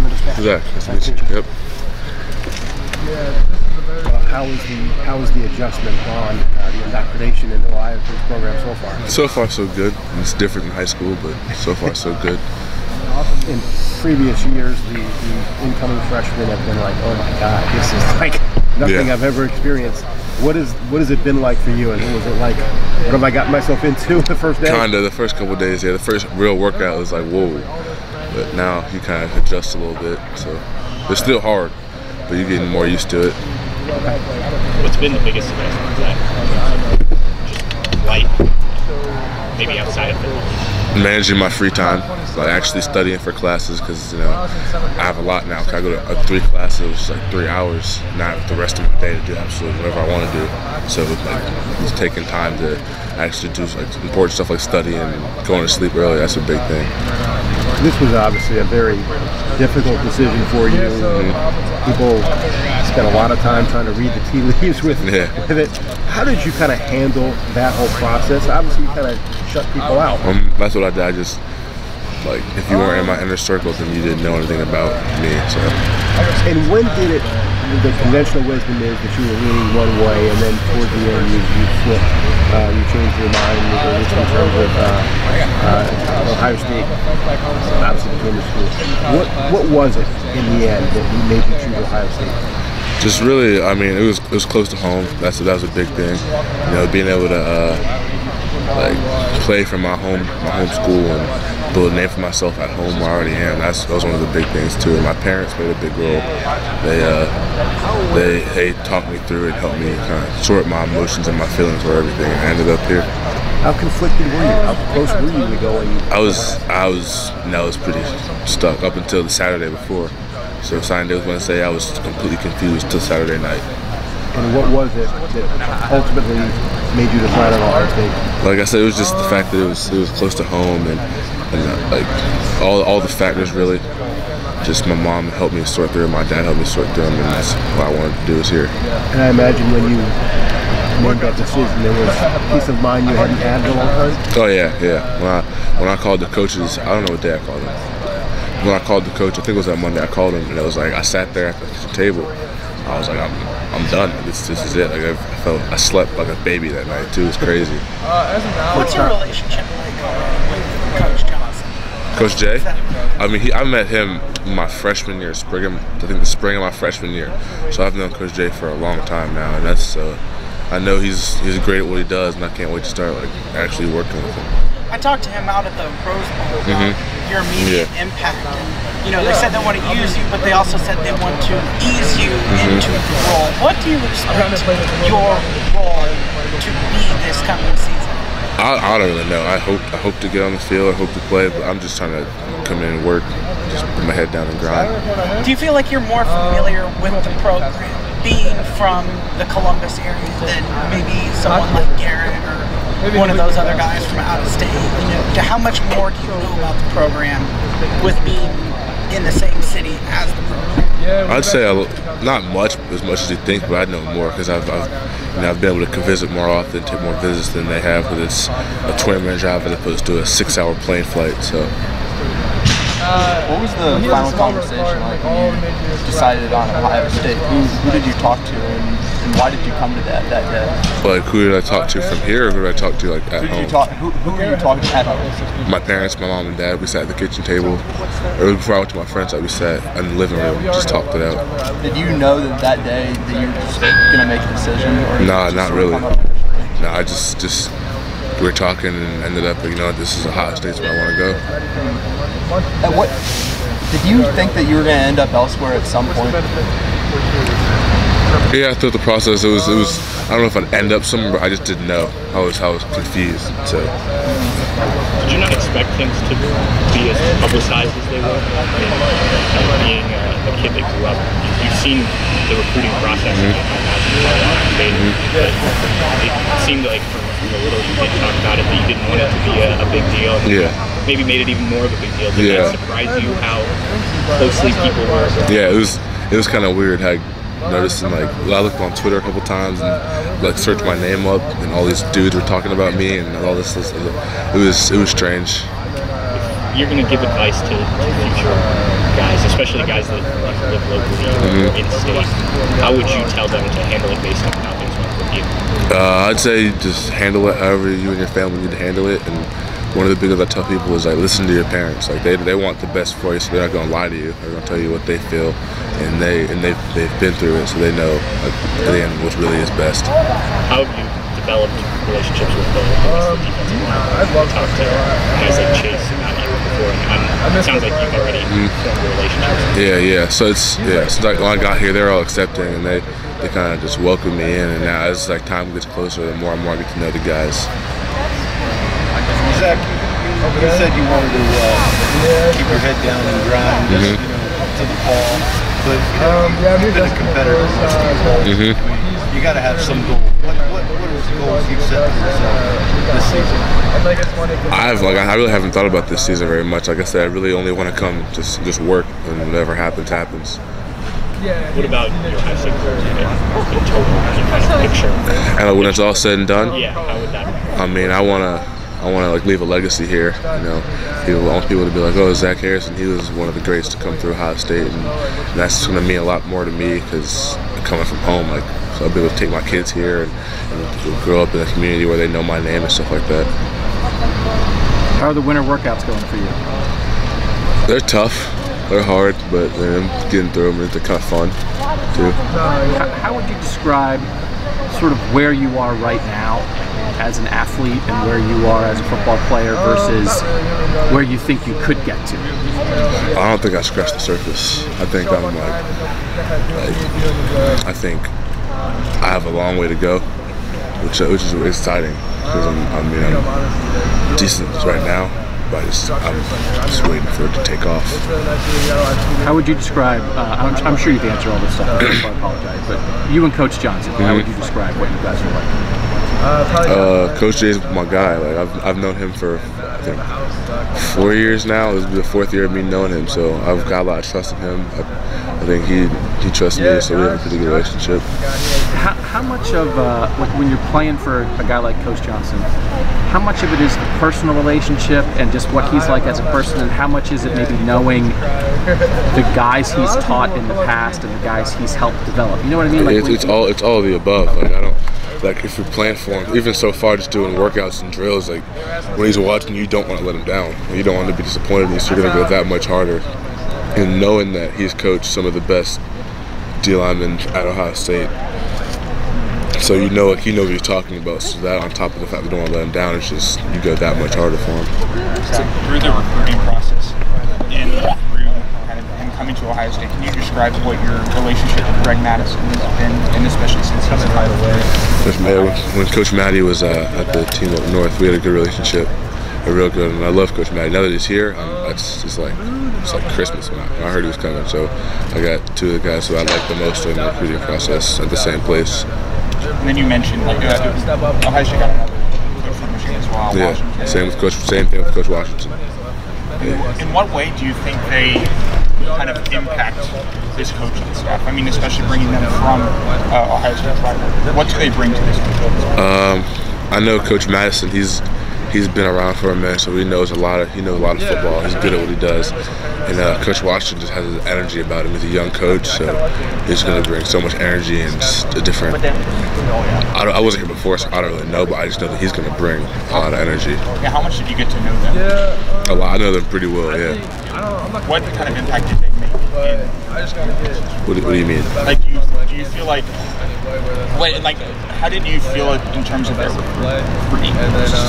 recruitment dispatch. Exactly. Nice to meet you. Yep. How was the adjustment on the indoctrination into Ohio for this program so far? So far, so good. It's different than high school, but so far, so good. In previous years, the incoming freshmen have been like, oh my God, this is like nothing I've ever experienced. What has it been like for you? And what was it like? What have I gotten myself into the first day? Kinda, the first couple of days, yeah. The first real workout was like, whoa. But now you kind of adjust a little bit. So it's still hard, but you're getting more used to it. What's been the biggest adjustment to that? Just life, maybe outside of football. Managing my free time, like actually studying for classes, because I have a lot now. I go to 3 classes, which is like 3 hours. Now I have the rest of my day to do absolutely whatever I want to do. So it's taking time to actually do like important stuff like studying and going to sleep early. That's a big thing. This was obviously a very difficult decision for you. People spent a lot of time trying to read the tea leaves with it. How did you kind of handle that whole process? Obviously, you kind of shut people out. That's what I did. I just, like, if you weren't in my inner circle, then you didn't know anything about me. So. And when did it? The conventional wisdom is that you were leaning one way, and then toward the end you flipped. You changed your mind in terms of Ohio State. Obviously became the school. What was it in the end that made you choose Ohio State? Just really, I mean, it was close to home. That was a big thing. You know, being able to like play for my home school and build a name for myself at home where I already am. That was one of the big things too. And my parents played a big role. They talked me through it, helped me kind of sort my emotions and my feelings for everything. And I ended up here. How conflicted were you? How close were you to going? I was pretty stuck up until the Saturday before. So Sunday was Wednesday. I was completely confused till Saturday night. And what was it that ultimately made you decide on Ohio State? Like I said, it was just the fact that it was close to home and like all the factors really. Just my mom helped me sort through them, my dad helped me sort through them, and that's what I wanted to do is here. And I imagine when you made that decision, there was peace of mind you hadn't had in a long time? Oh yeah. When I called the coaches, I don't know what day I called them. When I called the coach, I think it was that Monday, I called him, and it was like I sat there at the kitchen table. I was like, I'm done. This is it. Like I slept like a baby that night too. It was crazy. What's your relationship like with Coach Johnson? Coach Jay? I mean, I met him my freshman year, I think the spring of my freshman year. So I've known Coach Jay for a long time now, and that's I know he's great at what he does, and I can't wait to start like actually working with him. I talked to him out at the Rose Bowl about your immediate impact. And, you know, they said they want to use you, but they also said they want to ease you into the role. What do you expect your role to be this coming season? I don't really know. I hope to get on the field. I hope to play, but I'm just trying to come in and work, just put my head down and grind. Do you feel like you're more familiar with the program being from the Columbus area than maybe someone like Garrett or one of those other guys from out of state? You know, how much more do you know about the program with being in the same city as the program? I'd say not much as you think, but I know more because I've been able to visit more often, take more visits than they have, because it's a 20-minute drive as opposed to a 6-hour plane flight. So. What was the final conversation like when you decided on Ohio State? Who did you talk to, and why did you come to that day? Like, who did I talk to from here, or who did I talk to like at home? Who were you talking to at home? My parents, my mom and dad. We sat at the kitchen table. Or before I went to my friends' house, we sat in the living room, just talked it out. Did you know that day that you were just gonna make a decision? Or Nah, not really. No, I just we were talking and ended up, this is Ohio State's where I want to go. And what did you think that you were going to end up elsewhere at some point? Yeah, throughout the process, it was. I don't know if I'd end up somewhere, but I just didn't know. I was confused. So. Did you not expect things to be as publicized as they were? Being a kid that grew up, you've seen the recruiting process. But it seemed like from the little you did talk about it that you didn't want it to be a big deal. Yeah. Maybe made it even more of a big deal. Did that surprise you how closely people were? Yeah, it was kind of weird how noticing, like, I looked on Twitter a couple times and like searched my name up, and all these dudes were talking about me and all this. It was strange. If you're gonna give advice to future guys, especially guys that live locally or in state, how would you tell them to handle it based on how things went with you? I'd say just handle it however you and your family need to handle it. And one of the biggest I tell people is like listen to your parents. Like they want the best for you, so they're not gonna lie to you. They're gonna tell you what they feel, and they've been through it, so they know at the end what really is best. How have you developed relationships with the defensive line? I've talked to guys like Chase and Matthew before, and it sounds like you've already formed a relationship. Yeah. So since like when I got here, they're all accepting, and they kind of just welcome me in. And now as like time gets closer, the more and more I get to know the guys. Zach, you said you wanted to keep your head down and grind, to the ball, but you've been a competitor most of your life. You got to have some goal. What are the goals you've set for yourself this season? I really haven't thought about this season very much. Like I said, I really only want to come just work, and whatever happens, happens. What about your high school career in total? Can you kind of picture? And when it's all said and done, Yeah, how would that be? I mean, I wanna like leave a legacy here. I want people to be like, oh, Zach Harrison, he was one of the greats to come through Ohio State, and that's gonna mean a lot more to me because coming from home, like, so I'll be able to take my kids here and grow up in a community where they know my name and stuff like that. How are the winter workouts going for you? They're tough. They're hard, but I'm getting through them. They're kind of fun too. How would you describe sort of where you are right now as an athlete and where you are as a football player versus where you think you could get to? I don't think I scratched the surface. I think I'm I think I have a long way to go, which is exciting because I'm decent right now, but I'm just waiting for it to take off. How would you describe? I'm sure you can answer all this stuff. So I apologize, but you and Coach Johnson, how would you describe what you guys are like? Coach Jay's my guy. Like I've known him for I think 4 years now. This will be the 4th year of me knowing him, so I've got a lot of trust in him. I think he trusts me, so we have a pretty good relationship. How much of when you're playing for a guy like Coach Johnson, how much of it is the personal relationship and just what he's like as a person, and how much is it maybe knowing the guys he's taught in the past and the guys he's helped develop? You know what I mean? Like, it's all of the above. Like like if you're playing for him, even so far just doing workouts and drills, like when he's watching you don't want to let him down. You don't want to be disappointed in you, so you're going to go that much harder. And knowing that he's coached some of the best D linemen at Ohio State, so you know what you're talking about. So that on top of the fact that you don't want to let him down, it's just you go that much harder for him. So through the recruiting process and through kind of him coming to Ohio State, can you describe what your relationship with Greg Madison has been, and especially since he's in Ohio State? When Coach Matty was at the team up north, we had a good relationship, real good, and I love Coach Matty. Now that he's here, it's like Christmas when I heard he was coming. So I got 2 of the guys who I like the most during the recruiting process at the same place. And then you mentioned like Ohio State got another coach from Michigan as well. Yeah, Washington. Same thing with Coach Washington. Yeah. In what way do you think they kind of impact this coaching staff? I mean, especially bringing them from Ohio State rival. What do they bring to this coaching? I know Coach Madison. He's been around for a minute, so he knows a lot of football. He's good at what he does. And Coach Washington just has an energy about him. He's a young coach, so he's going to bring so much energy and just a different. I wasn't here before, so I don't really know, but I just know that he's going to bring a lot of energy. Yeah, how much did you get to know them? A lot. I know them pretty well. Yeah. What kind of impact did they make? What do you mean? Like, do you feel like? How did you feel in terms of their recruiting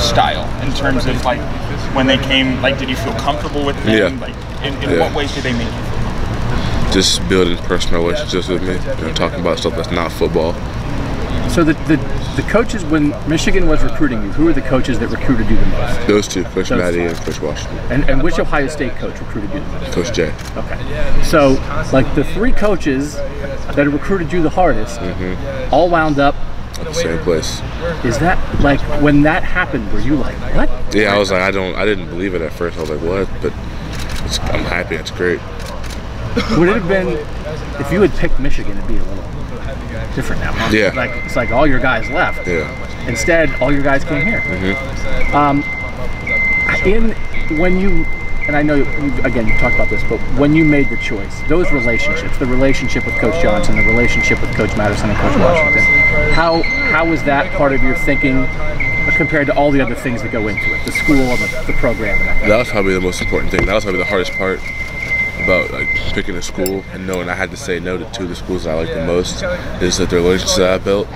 style? In terms of like when they came, like, did you feel comfortable with them? Yeah. Like, in what ways did they make you feel comfortable? Just building personal relationships with me, talking about stuff that's not football. So the coaches, when Michigan was recruiting you, who were the coaches that recruited you the most? Those 2, Coach Matty and Coach Washington. And which Ohio State coach recruited you the most? Coach Jay. Okay. So, like, the 3 coaches that recruited you the hardest all wound up at the same place. Is that, like, when that happened, were you like, what? Yeah, I was like, I didn't believe it at first. I was like, what? But I'm happy. It's great. Would it have been, if you had picked Michigan, it'd be a little different now, huh? Yeah. Like, it's like all your guys left. Yeah. Instead, all your guys came here. When you and I know again you've talked about this, but when you made the choice, those relationships, the relationship with Coach Johnson, the relationship with Coach Madison and Coach Washington, how was that part of your thinking compared to all the other things that go into it, the school and the program? And that was probably the most important thing. That was probably the hardest part about like picking a school and knowing I had to say no to two of the schools that I like the most, is that the relationships that I built.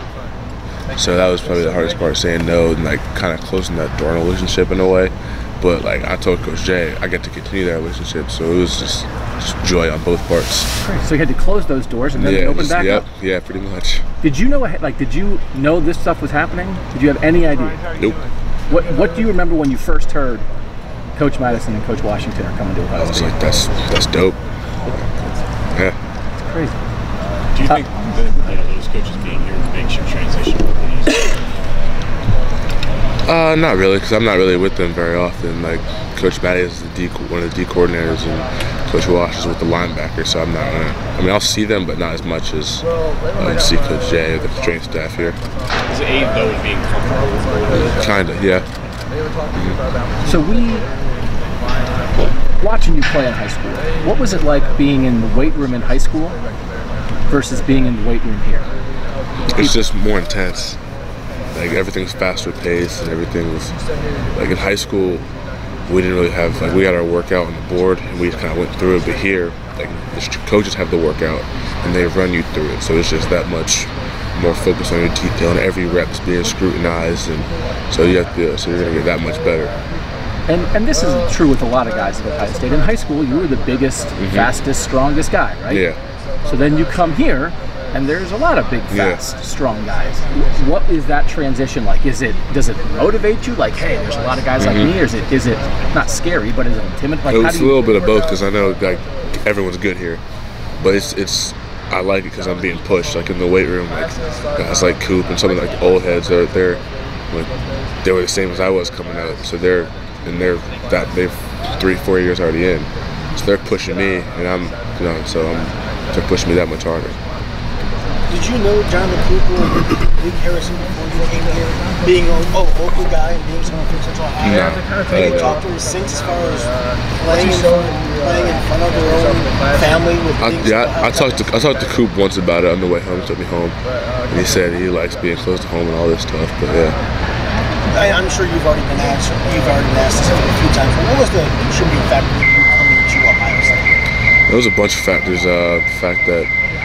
So that was probably the hardest part, saying no and like kind of closing that door relationship in a way. But like I told Coach Jay, I get to continue that relationship, so it was just joy on both parts. So you had to close those doors and then they opened back up? Yeah, pretty much. Did you know this stuff was happening? Did you have any idea? Nope. What do you remember when you first heard Coach Madison and Coach Washington are coming to Ohio State? I was like, that's dope. Yeah. It's crazy. Do you think that those coaches being here makes your transition a little easier? Not really, because I'm not really with them very often. Like Coach Matty is one of the D coordinators, and Coach Wash is with the linebacker. So I'm not gonna. I mean, I'll see them, but not as much as see Coach Jay or the training staff here. Is it aid though being comfortable with? Kinda, yeah. So watching you play in high school, what was it like being in the weight room in high school versus being in the weight room here? It's just more intense. Like everything's faster paced, and everything was like in high school. We didn't really have we had our workout on the board, and we kind of went through it. But here, like the coaches have the workout, and they run you through it. So it's just that much more focus on your detail, and every rep's being scrutinized, and so you're gonna get that much better. And this is true with a lot of guys at Ohio State. In high school, you were the biggest, fastest, strongest guy, right? Yeah. So then you come here, and there's a lot of big, fast, strong guys. What is that transition like? Does it motivate you? Like, hey, there's a lot of guys like me, or is it not scary, but is it intimidating? Like, it's a little bit of both, because I know like everyone's good here, but I like it because I'm being pushed. Like in the weight room, like guys like Coop and some of the like old heads they were the same as I was coming out, so they're 3-4 years already in, so they're pushing me, and they're pushing me that much harder. Did you know Jonathan Cooper and Luke Harrison before you came here? Being a local guy and being someone from Central Ohio? Have you talked to him since, as far as playing in front of their own family? I talked to Coop once about it on the way home. He took me home, and he said he likes being close to home and all this stuff. But yeah, I'm sure you've already been asked this a few times. But what was the contributing factor to you coming to Ohio State? There was a bunch of factors. The fact that,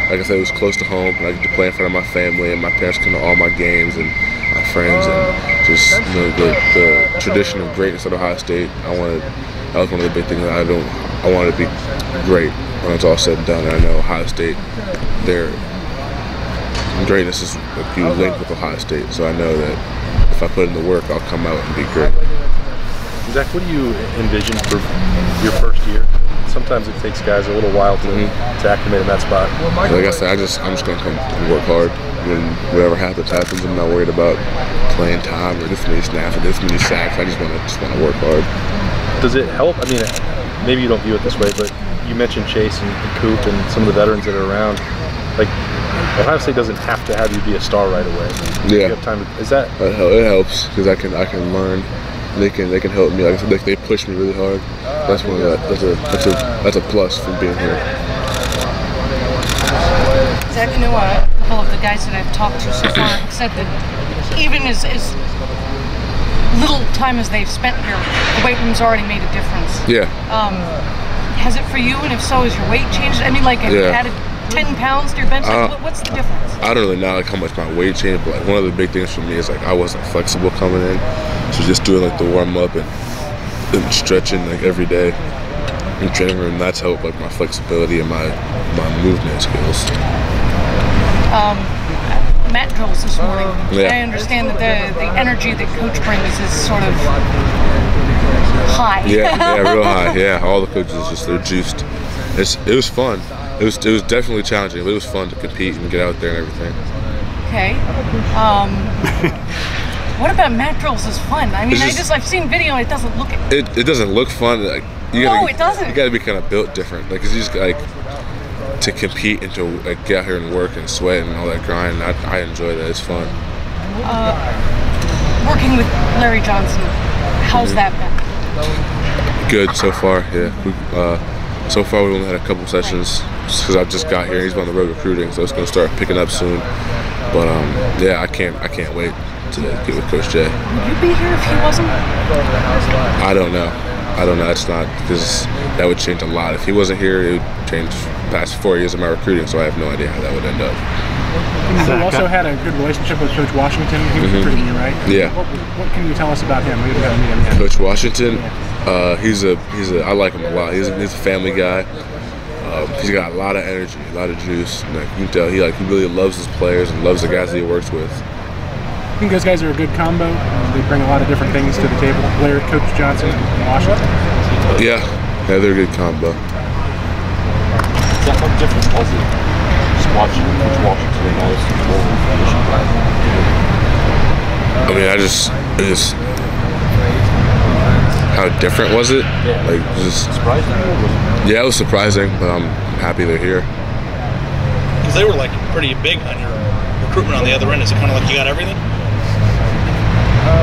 like I said, it was close to home, and I get to play in front of my family, and my parents come to all my games, and my friends, and just the tradition of greatness at Ohio State. That was one of the big things that I wanted to be great when it's all said and done. And I know Ohio State, their greatness is linked with Ohio State, so I know that if I put in the work, I'll come out and be great. Zach, what do you envision for your first year? Sometimes it takes guys a little while to acclimate in that spot. Like I said, I'm just going to come and work hard. When whatever happens, I'm not worried about playing time or this many snaps or this many sacks. I just want to work hard. Does it help? I mean, maybe you don't view it this way, but you mentioned Chase and Coop and some of the veterans that are around. Like, Ohio State doesn't have to have you be a star right away. Yeah. You have time to, is that? It helps because I can learn. They can help me. Like I said, they push me really hard. That's a plus from being here. Zach, I know a couple of the guys that I've talked to so far have said that even as little time as they've spent here, the weight room's already made a difference. Yeah. Has it for you? And if so, has your weight changed? I mean, like, have you added 10 pounds to your bench? Like, what's the difference? I don't really know like how much my weight changed, but like one of the big things for me is like I wasn't flexible coming in, so just doing like the warm up and stretching like every day in the training room. That's helped like my flexibility and my movement skills. Mat drills this morning. Yeah. I understand that the energy that Coach brings is sort of high. Yeah, real high. Yeah, all the coaches they're juiced. It was fun. It was definitely challenging, but it was fun to compete and get out there and everything. Okay. What about mat drills is fun? I mean, I've seen video. It doesn't look. It doesn't look fun. Like it doesn't. You got to be kind of built different. Like, 'cause you just like to compete and to like get out here and work and sweat and all that grind. I enjoy that. It's fun. Working with Larry Johnson, how's that been? Good so far, yeah. So far we only had a couple sessions because I just got here. He's on the road recruiting, so it's going to start picking up soon. But yeah, I can't wait to get with Coach Jay. Would you be here if he wasn't? I don't know. It's not, because that would change a lot. If he wasn't here, it would change the past 4 years of my recruiting, so I have no idea how that would end up. You also had a good relationship with Coach Washington. He was recruiting you, right? Yeah. What can you tell us about him? We haven't got to meet him yet. Coach Washington, I like him a lot. He's a family guy. He's got a lot of energy, a lot of juice. And, you can tell he really loves his players and loves the guys that he works with. I think those guys are a good combo. They bring a lot of different things to the table. Coach Johnson and Washington. Yeah, they're a good combo. How different was it just watching Coach Washington and all this I mean, how different was it? Yeah. Like, just surprising? Yeah, it was surprising, but I'm happy they're here. Because they were like pretty big on your recruitment on the other end. Is it kind of like you got everything?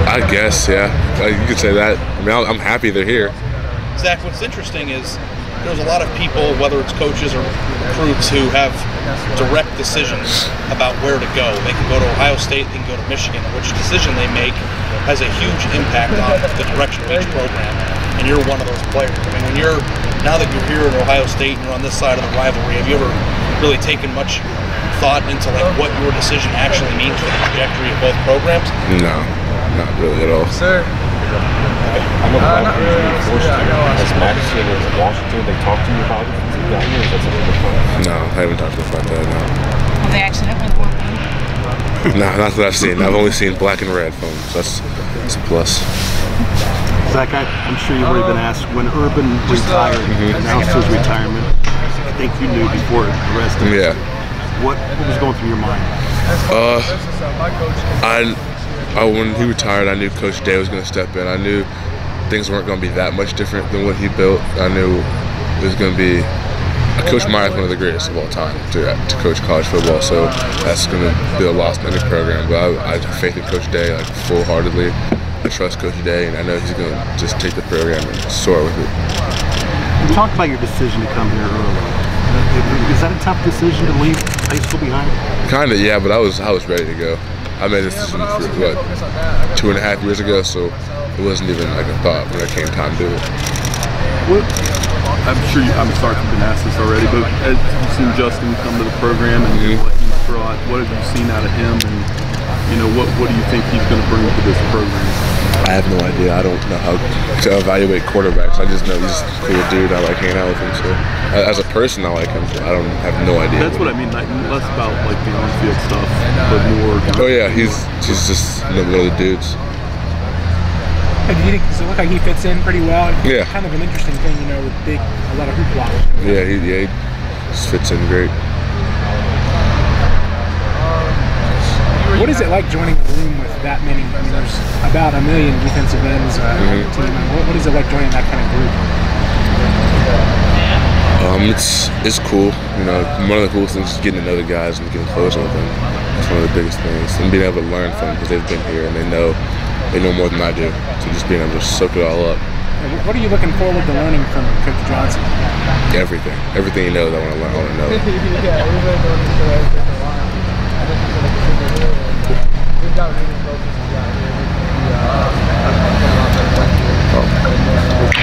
I guess, yeah. You could say that. I mean, I'm happy they're here. Zach, what's interesting is there's a lot of people, whether it's coaches or recruits, who have direct decisions about where to go. They can go to Ohio State, they can go to Michigan. Which decision they make has a huge impact on the direction of each program. And you're one of those players. I mean, now that you're here at Ohio State and you're on this side of the rivalry, have you ever really taken much thought into like what your decision actually means for the trajectory of both programs? No, not really at all. Sir. I know as Madison and Washington, they talk to you about it. No, I haven't talked to them about that, no. Have they accidentally warned you? No, not that I've seen. I've only seen black and red phones. That's a plus. Zach, I'm sure you've already been asked, when Urban retired, announced his retirement, I think you knew before the rest of it. What was going through your mind? When he retired, I knew Coach Day was going to step in. I knew things weren't going to be that much different than what he built. I knew it was going to be. Coach Meyer's one of the greatest of all time to coach college football, so that's going to be a loss in any program. But I have faith in Coach Day, like, full-heartedly. I trust Coach Day, and I know he's going to just take the program and soar with it. You talked about your decision to come here early. Is that a tough decision to leave high school behind? Kind of, yeah, but I was ready to go. I made this decision for, 2.5 years ago, so it wasn't even like a thought when it came time to do it. I'm sorry if you've been asked this already, but as you've seen Justin come to the program and what he's brought, what have you seen out of him, and what do you think he's going to bring to this program? I have no idea. I don't know how to evaluate quarterbacks. I just know he's a cool dude. I like hanging out with him. So as a person, I like him. I don't have no idea. That's what I mean. Like, less about like the on-field stuff, but more. Oh yeah, he's just one of the dudes. Do you think, does it look like he fits in pretty well? Yeah. Kind of an interesting thing, with a lot of hoopla. Yeah, he just fits in great. What is it like joining a room with that many? I mean, there's about 1 million defensive ends on the team. What is it like joining that kind of group? It's cool. One of the coolest things is getting to know the guys and getting close with them. That's one of the biggest things, and being able to learn from them because they've been here and they know more than I do. So just being able to soak it all up. What are you looking forward to learning from Coach Johnson? Everything he knows, I want to learn. I want to know.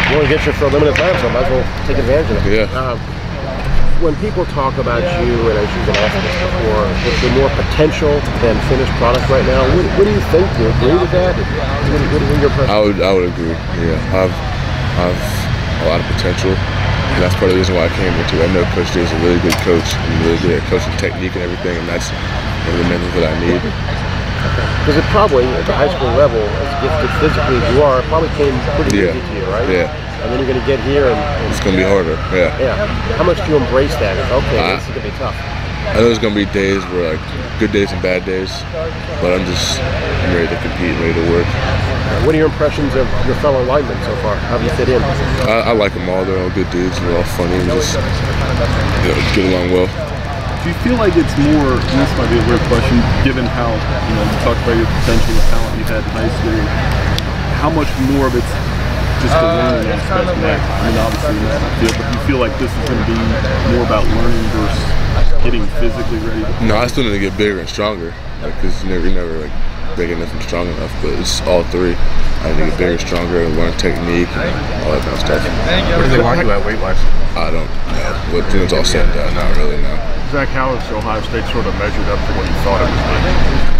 You want to get you for a limited time, so I might as well take advantage of it. Yeah. When people talk about you, and as you've been asked this before, is there more potential than finished product right now? What do you think? Do you agree with that? What are your impressions? I would agree. Yeah, I've a lot of potential, and that's part of the reason why I came here too. I know Coach Day is a really good coach, and really good at coaching technique and everything, and that's one of the main things that I need. Because it probably, at the high school level, as gifted physically as you are, it probably came pretty easy to you, right? Yeah. And then you're going to get here and it's going to be harder, yeah. How much do you embrace that? Okay, this is going to be tough. I know there's going to be days where, good days and bad days, but I'm ready to compete, ready to work. What are your impressions of your fellow linemen so far? How do you fit in? I like them all. They're all good dudes. They're all funny and just get along well. Do you feel like it's more, and this might be a weird question, given how, you talked about your potential, the talent you had in high school, how much more of it's just the learning aspect next? I mean, obviously in that field, but you feel like this is going to be more about learning versus getting physically ready? No, I still need to get bigger and stronger, because you're never like big enough and strong enough. But it's all three. I need to get bigger, stronger, and learn technique and all that kind of stuff. Where do they want you at weight-wise? I don't know. But when it's all said and done, not really, no. Zach, how has Ohio State sort of measured up to what you thought it would be?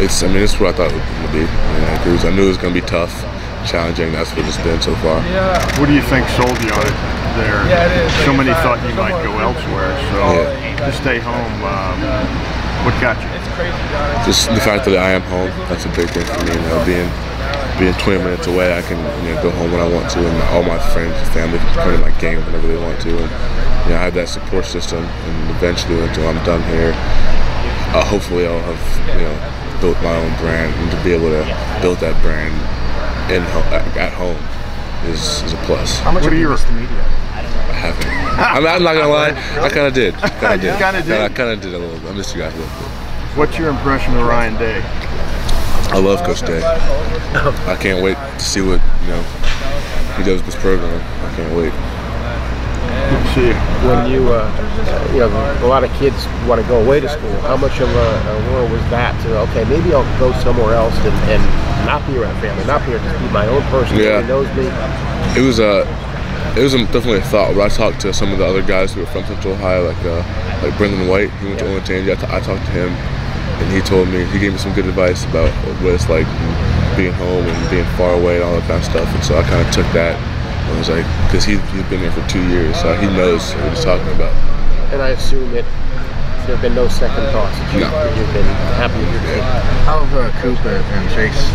I mean, it's what I thought it would be. I knew it was going to be tough, challenging. That's what it's been so far. What do you think sold you on it there? So many thought you might go elsewhere, so to stay home, what got you? Just the fact that I am home, that's a big thing for me. Being 20 minutes away, I can go home when I want to, and all my friends and family can come to my game whenever they want to. And I have that support system, and eventually, until I'm done here, hopefully I'll have built my own brand, and to be able to build that brand at home is a plus. How much have you missed the media? I haven't. I'm not gonna lie. I kind of did. I kind of did a little bit. I missed you guys a little bit. What's your impression of Ryan Day? I love Coach Day. I can't wait to see what he does with this program. I can't wait. See, when you a lot of kids want to go away to school. How much of a world was that to maybe I'll go somewhere else and not be around family, not be here, just be my own person. Yeah. Who knows me. It was definitely a thought. When I talked to some of the other guys who were from Central Ohio, like Brendan White, he went to Olentangy. I talked to him, and he gave me some good advice about what it's like being home and being far away and all that kind of stuff. And so I kind of took that. I was like, because he's been there for 2 years, so he knows what he's talking about. And I assume there have been no second thoughts. You've been happy with your team. How have Cooper and Chase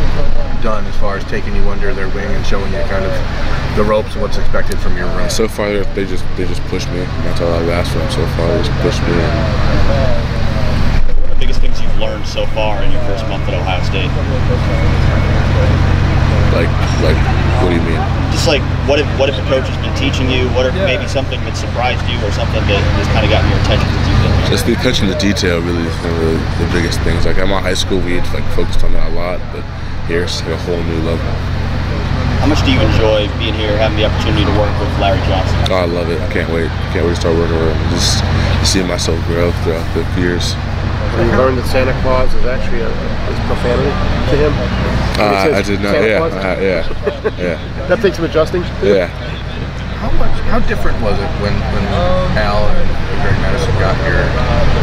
done as far as taking you under their wing and showing you kind of the ropes of what's expected from your run? So far, they just pushed me. That's all I've asked for them so far. They just pushed me. What are the biggest things you've learned so far in your first month at Ohio State? Like, what do you mean? Just like, what have the coaches been teaching you? What are maybe something that surprised you, or something that has kind of gotten your attention since you've been here? Just the attention to detail really is one of the biggest things. Like, at my high school, we had focused on that a lot, but here it's a whole new level. How much do you enjoy being here, having the opportunity to work with Larry Johnson? Oh, I love it. I can't wait. I can't wait to start working with him. Just seeing myself grow throughout the years. You learned that Santa Claus is actually is profanity to him? I did not. Yeah. That takes some adjusting. Yeah. How different was it when Al and Greg Madison got here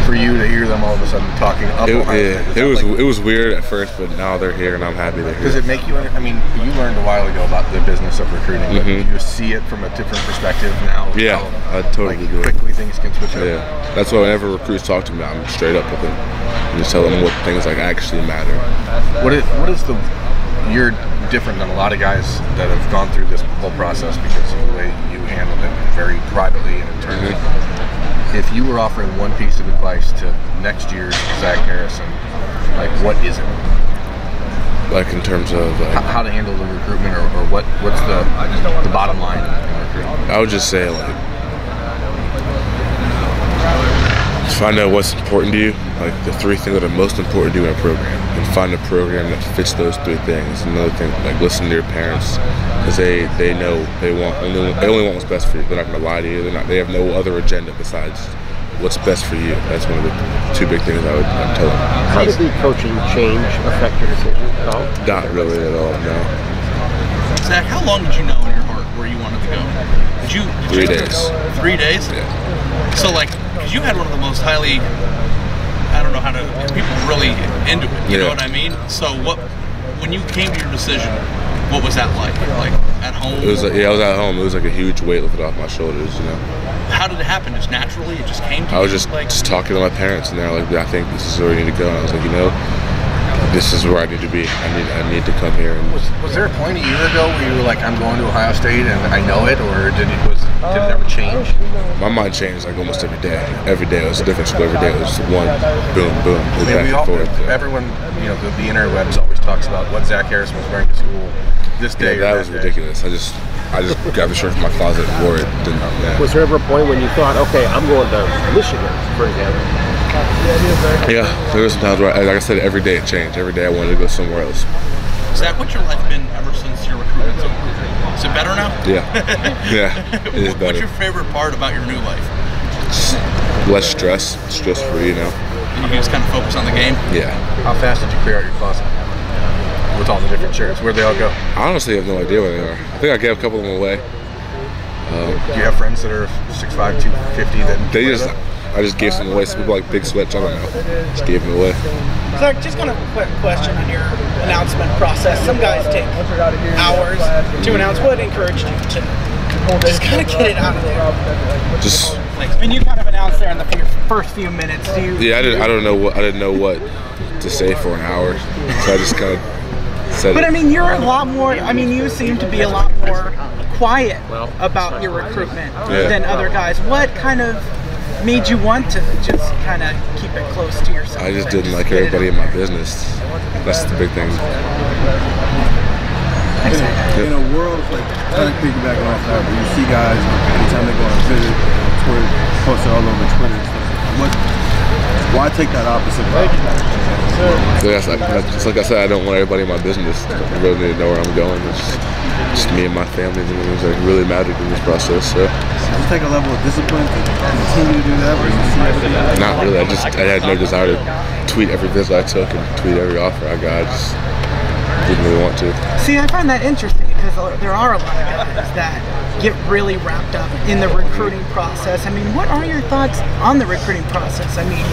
for you to hear them all of a sudden talking up Ohio State? It was weird at first, but now they're here and I'm happy they're here. Does it make you? I mean, you learned a while ago about the business of recruiting, but do you see it from a different perspective now? Yeah, I totally do. Quickly things can switch up. Yeah, that's why whenever recruits talk to me, I'm straight up with them and just tell them what things actually matter. What is you're different than a lot of guys that have gone through this whole process because of the way you handled it very privately and internally. If you were offering one piece of advice to next year's Zach Harrison, what is it? Like in terms of how to handle the recruitment, or what's the bottom line in recruitment? I would just say find out what's important to you, like the 3 things that are most important to you in a program, and find a program that fits those 3 things. Another thing, listen to your parents, because they know they only want what's best for you. They're not going to lie to you. They have no other agenda besides what's best for you. That's one of the 2 big things I'd tell them. How did the coaching change affect your decision at all? Not really at all, no. Zach, how long did you know in your heart where you wanted to go? Did you 3 days. 3 days? Yeah. So because you had one of the most highly, I don't know how to, people really into it, you know what I mean? So when you came to your decision, what was that like? Like at home? It was I was at home. It was like a huge weight lifted off my shoulders, How did it happen? Just naturally? It just came to you? I was just talking to my parents, and they're like, I think this is where we need to go. And I was like, this is where I need to be. I need to come here. And was there a point a year ago where you were like, I'm going to Ohio State and I know it, or did it ever change? My mind changed almost every day. Every day it was a different school. Every day it was one boom, boom, everyone, the interwebs always talks about what Zach Harrison was wearing to school this day. Yeah, that was ridiculous. I just grabbed the shirt from my closet and wore it. Was there ever a point when you thought, okay, I'm going to Michigan, for example? Yeah, there was some times where, like I said, every day it changed. Every day I wanted to go somewhere else. Zach, what's your life been ever since your recruitment's over? Is it better now? Yeah. Yeah, it is better. What's your favorite part about your new life? Less stress-free, you know. You can just kind of focus on the game? Yeah. How fast did you clear out your closet with all the different shirts? Where'd they all go? I honestly have no idea where they are. I think I gave a couple of them away. Do you have friends that are 6'5", 250 that I just gave some away. Some people like big sweats, I don't know. Just gave them away. Zach, just kind of a quick question on your announcement process. Some guys take hours to announce. What encouraged you to just kind of get it out of there? Just. I mean, you kind of announced there in the first few minutes. Yeah, I didn't know what to say for an hour, so I just kind of said. But I mean, you're a lot more. I mean, you seem to be a lot more quiet about your recruitment than other guys. What kind of made you want to just kind of keep it close to yourself? I just didn't like everybody in my business. That's the big thing. In a world like kind of piggybacking off that, where you see guys anytime they go on a visit, Twitter, posted all over Twitter and stuff. Why take that opposite route? It's like I said, I don't want everybody in my business. I really need to know where I'm going. It's just me and my family and things that really mattered in this process. So. Does it take a level of discipline to continue to do that? Where you see everything? Not really. I had no desire to tweet every visit I took and tweet every offer I got. I just didn't really want to. See, I find that interesting because there are a lot of guys that get really wrapped up in the recruiting process. I mean, what are your thoughts on the recruiting process? I mean,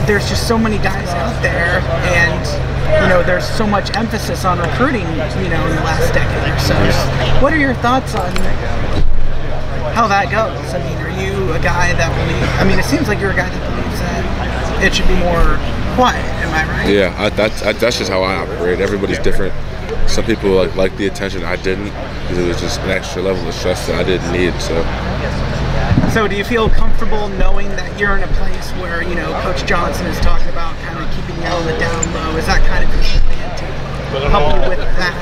there's just so many guys out there, and you know, there's so much emphasis on recruiting, you know, in the last decade or so. What are your thoughts on how that goes? I mean, are you a guy that believes? I mean, it seems like you're a guy that believes that it should be more quiet. Am I right? Yeah, that's just how I operate. Everybody's different. Some people like the attention. I didn't, because it was just an extra level of stress that I didn't need. So do you feel comfortable knowing that you're in a place where, you know, Coach Johnson is talking about kind of keeping you on the down low? Is that kind of his plan to help you with that?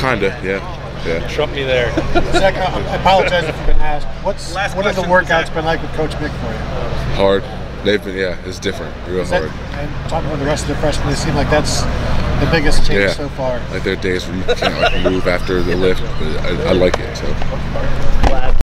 Kinda, yeah. Trump me there. Zach, I apologize if you've been asked. What have the workouts been like with Coach Mick for you? Hard. They've been, it's different, real hard. And talking with the rest of the freshmen, they seem like that's the biggest change so far. Like there are days where you can't move after the lift, but I like it. So.